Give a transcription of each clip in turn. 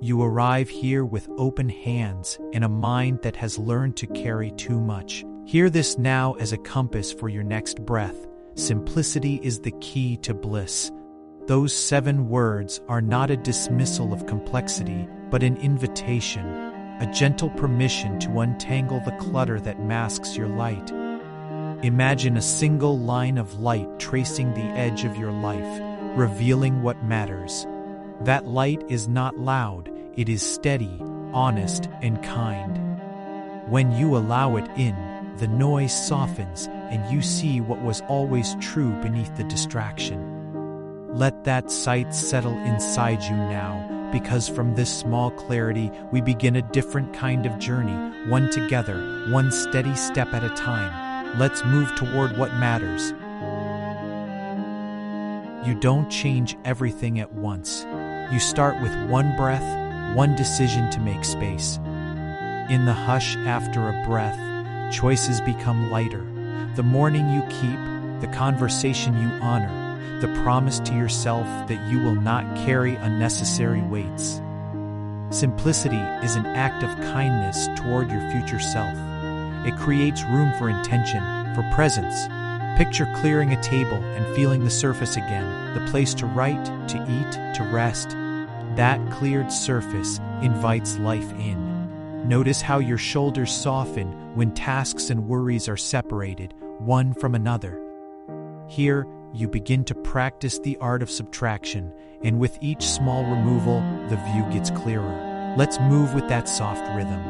You arrive here with open hands and a mind that has learned to carry too much. Hear this now as a compass for your next breath. Simplicity is the key to bliss. Those 7 words are not a dismissal of complexity, but an invitation, a gentle permission to untangle the clutter that masks your light. Imagine a single line of light tracing the edge of your life, revealing what matters. That light is not loud, it is steady, honest, and kind. When you allow it in, the noise softens and you see what was always true beneath the distraction. Let that sight settle inside you now, because from this small clarity we begin a different kind of journey, one together, one steady step at a time. Let's move toward what matters. You don't change everything at once. You start with one breath, one decision to make space. In the hush after a breath, choices become lighter. The morning you keep, the conversation you honor, the promise to yourself that you will not carry unnecessary weights. Simplicity is an act of kindness toward your future self. It creates room for intention, for presence. Picture clearing a table and feeling the surface again, the place to write, to eat, to rest. That cleared surface invites life in. Notice how your shoulders soften when tasks and worries are separated, one from another. Here, you begin to practice the art of subtraction, and with each small removal, the view gets clearer. Let's move with that soft rhythm.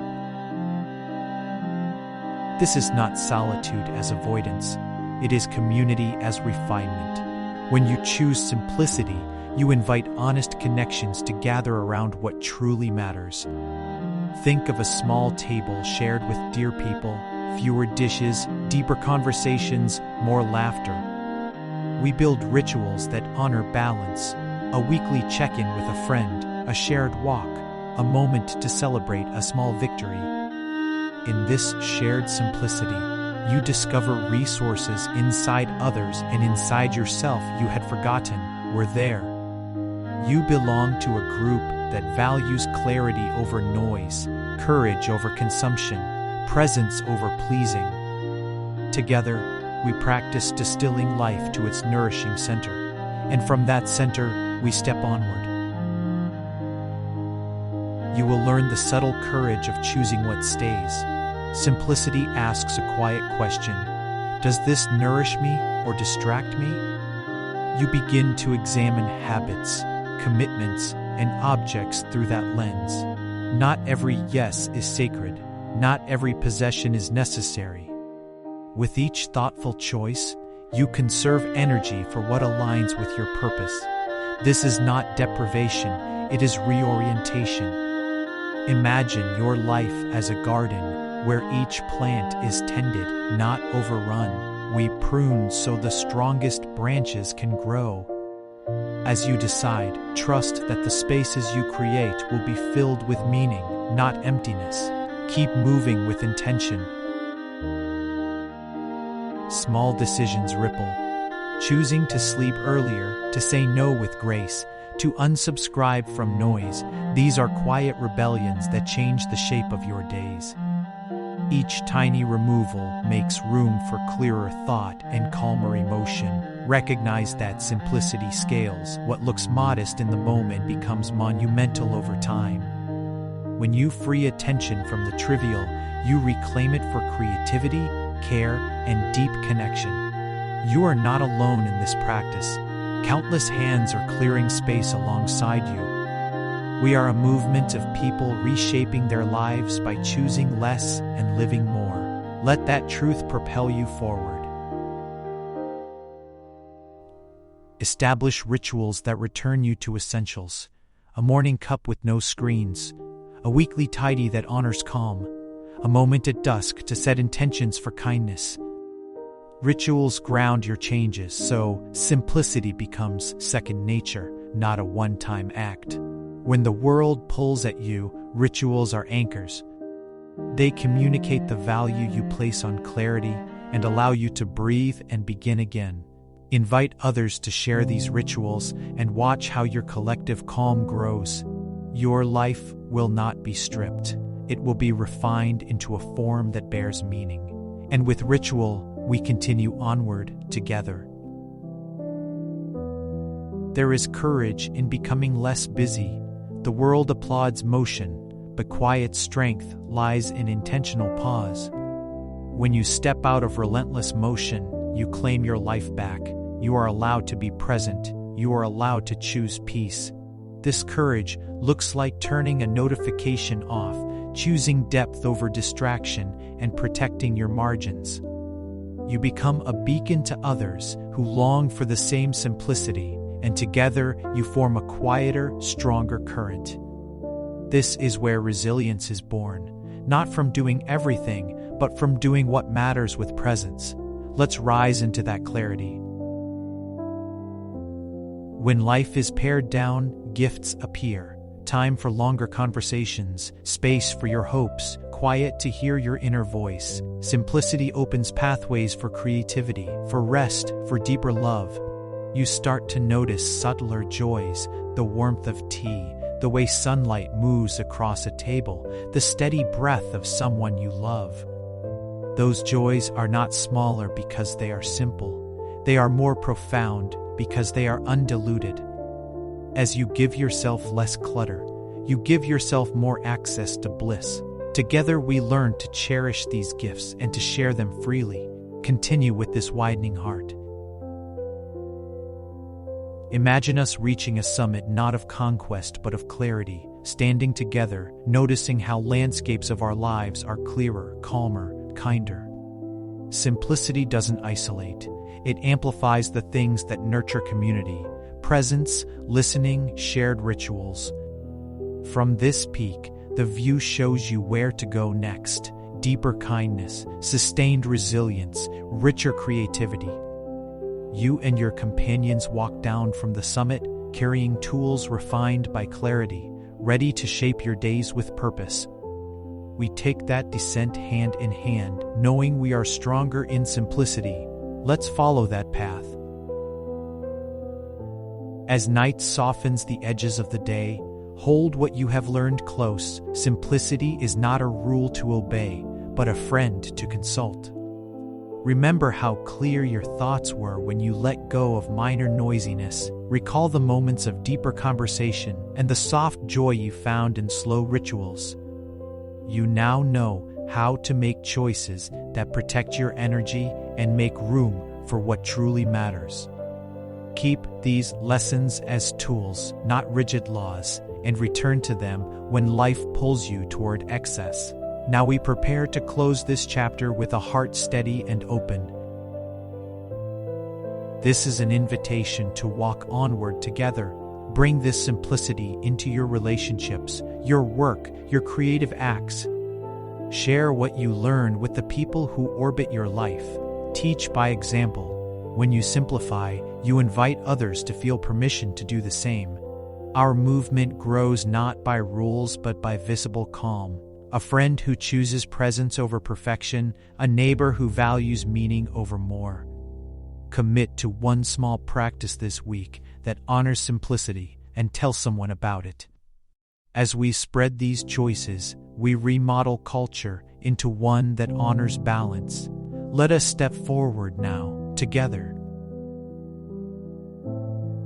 This is not solitude as avoidance. It is community as refinement. When you choose simplicity, you invite honest connections to gather around what truly matters. Think of a small table shared with dear people, fewer dishes, deeper conversations, more laughter. We build rituals that honor balance, a weekly check-in with a friend, a shared walk, a moment to celebrate a small victory. In this shared simplicity, you discover resources inside others and inside yourself you had forgotten were there. You belong to a group that values clarity over noise, courage over consumption, presence over pleasing. Together, we practice distilling life to its nourishing center, and from that center, we step onward. You will learn the subtle courage of choosing what stays. Simplicity asks a quiet question: does this nourish me or distract me? You begin to examine habits, commitments, and objects through that lens. Not every yes is sacred. Not every possession is necessary. With each thoughtful choice, you conserve energy for what aligns with your purpose. This is not deprivation, it is reorientation. Imagine your life as a garden where each plant is tended, not overrun. We prune so the strongest branches can grow. As you decide, trust that the spaces you create will be filled with meaning, not emptiness. Keep moving with intention. Small decisions ripple. Choosing to sleep earlier, to say no with grace, to unsubscribe from noise, these are quiet rebellions that change the shape of your days. Each tiny removal makes room for clearer thought and calmer emotion. Recognize that simplicity scales. What looks modest in the moment becomes monumental over time. When you free attention from the trivial, you reclaim it for creativity, care, and deep connection. You are not alone in this practice. Countless hands are clearing space alongside you. We are a movement of people reshaping their lives by choosing less and living more. Let that truth propel you forward. Establish rituals that return you to essentials. A morning cup with no screens. A weekly tidy that honors calm. A moment at dusk to set intentions for kindness. Rituals ground your changes, so simplicity becomes second nature, not a one-time act. When the world pulls at you, rituals are anchors. They communicate the value you place on clarity and allow you to breathe and begin again. Invite others to share these rituals and watch how your collective calm grows. Your life will not be stripped. It will be refined into a form that bears meaning. And with ritual, we continue onward together. There is courage in becoming less busy. The world applauds motion, but quiet strength lies in intentional pause. When you step out of relentless motion, you claim your life back. You are allowed to be present. You are allowed to choose peace. This courage looks like turning a notification off, choosing depth over distraction, and protecting your margins. You become a beacon to others who long for the same simplicity, and together you form a quieter, stronger current. This is where resilience is born, not from doing everything, but from doing what matters with presence. Let's rise into that clarity. When life is pared down, gifts appear. Time for longer conversations, space for your hopes, quiet to hear your inner voice. Simplicity opens pathways for creativity, for rest, for deeper love. You start to notice subtler joys, the warmth of tea, the way sunlight moves across a table, the steady breath of someone you love. Those joys are not smaller because they are simple. They are more profound because they are undiluted. As you give yourself less clutter, you give yourself more access to bliss. Together we learn to cherish these gifts and to share them freely. Continue with this widening heart. Imagine us reaching a summit not of conquest but of clarity, standing together, noticing how landscapes of our lives are clearer, calmer, kinder. Simplicity doesn't isolate. It amplifies the things that nurture community, presence, listening, shared rituals. From this peak, the view shows you where to go next: deeper kindness, sustained resilience, richer creativity. You and your companions walk down from the summit, carrying tools refined by clarity, ready to shape your days with purpose. We take that descent hand in hand, knowing we are stronger in simplicity. Let's follow that path. As night softens the edges of the day, hold what you have learned close. Simplicity is not a rule to obey, but a friend to consult. Remember how clear your thoughts were when you let go of minor noisiness. Recall the moments of deeper conversation and the soft joy you found in slow rituals. You now know how to make choices that protect your energy and make room for what truly matters. Keep these lessons as tools, not rigid laws, and return to them when life pulls you toward excess. Now we prepare to close this chapter with a heart steady and open. This is an invitation to walk onward together. Bring this simplicity into your relationships, your work, your creative acts. Share what you learn with the people who orbit your life. Teach by example. When you simplify, you invite others to feel permission to do the same. Our movement grows not by rules but by visible calm. A friend who chooses presence over perfection, a neighbor who values meaning over more. Commit to one small practice this week that honors simplicity and tell someone about it. As we spread these choices, we remodel culture into one that honors balance. Let us step forward now, together.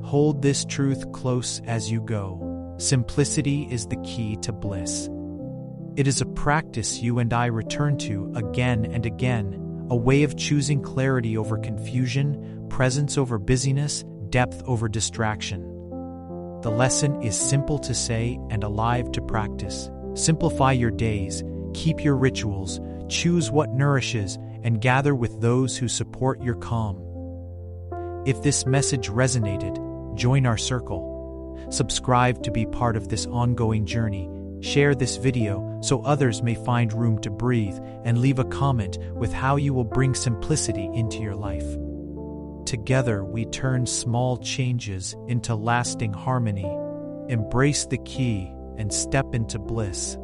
Hold this truth close as you go. Simplicity is the key to bliss. It is a practice you and I return to again and again, a way of choosing clarity over confusion, presence over busyness, depth over distraction. The lesson is simple to say and alive to practice. Simplify your days, keep your rituals, choose what nourishes, and gather with those who support your calm. If this message resonated, join our circle. Subscribe to be part of this ongoing journey. Share this video so others may find room to breathe, and leave a comment with how you will bring simplicity into your life. Together we turn small changes into lasting harmony. Embrace the key and step into bliss.